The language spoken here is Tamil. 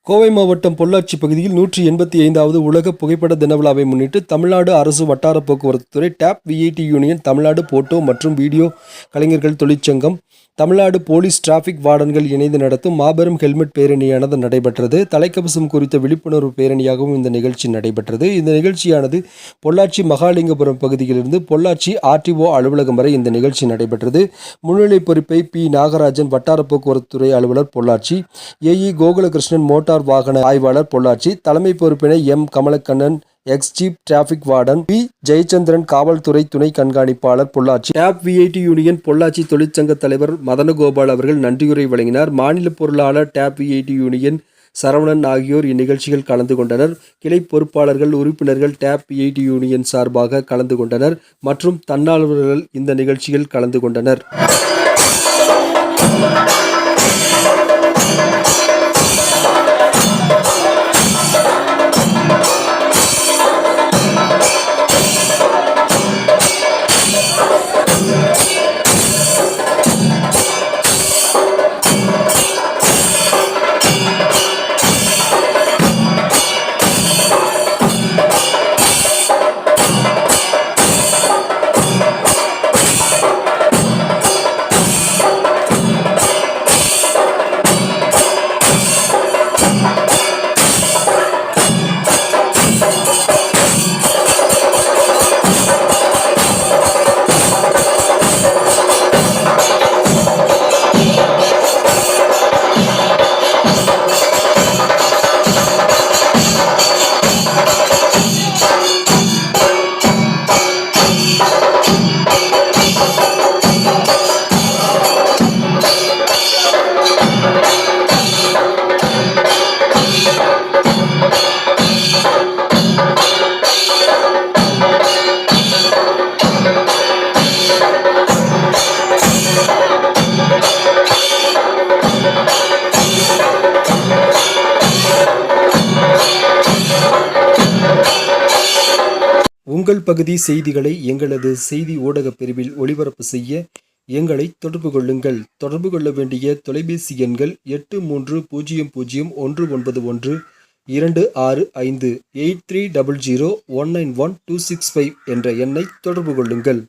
கோவை மாவட்டம் பொள்ளாச்சி பகுதியில் 185வது உலக புகைப்பட தின விழாவை முன்னிட்டு தமிழ்நாடு அரசு வட்டார போக்குவரத்து துறை டேப் விஐடி யூனியன், தமிழ்நாடு போட்டோ மற்றும் வீடியோ கலைஞர்கள் தொழிற்சங்கம், தமிழ்நாடு போலீஸ் டிராபிக் வார்டன்கள் இணைந்து நடத்தும் மாபெரும் ஹெல்மெட் பேரணியானது நடைபெற்றது. தலைக்கவசம் குறித்த விழிப்புணர்வு பேரணியாகவும் இந்த நிகழ்ச்சி நடைபெற்றது. இந்த நிகழ்ச்சியானது பொள்ளாச்சி மகாலிங்கபுரம் பகுதியிலிருந்து பொள்ளாச்சி ஆர்டிஓ அலுவலகம் வரை இந்த நிகழ்ச்சி நடைபெற்றது. முன்னிலை பொறுப்பை பி. நாகராஜன், வட்டார போக்குவரத்து துறை அலுவலர் பொள்ளாச்சி, ஏஇ கோகுலகிருஷ்ணன், மோட்டார் வாகன ஆய்வாளர் பொள்ளாச்சி, தலைமை பொறுப்பினை M. Kamalakannan, ex chief traffic warden P. Jayachandran, காவல்துறை துணை கண்காணிப்பாளர் பொள்ளாச்சி, டேப் விஐடி யூனியன் பொள்ளாச்சி தொழிற்சங்க தலைவர் மதனகோபால் அவர்கள் நன்றியுரை வழங்கினார். மாநில பொருளாளர் டேப் விஐடி யூனியன் சரவணன் ஆகியோர் இந்நிகழ்ச்சியில் கலந்து கொண்டனர். கிளை பொறுப்பாளர்கள், உறுப்பினர்கள் டேப் விஐடி யூனியன் சார்பாக கலந்து கொண்டனர் மற்றும் தன்னார்வலர்கள் இந்த நிகழ்ச்சியில் கலந்து கொண்டனர். உங்கள் பகுதி செய்திகளை எங்களது செய்தி ஊடக பிரிவில் ஒளிபரப்பு செய்ய எங்களை தொடர்பு கொள்ளுங்கள். தொடர்பு கொள்ள வேண்டிய தொலைபேசி எண்கள் 8300191265 8300191265 என்ற எண்ணை தொடர்பு கொள்ளுங்கள்.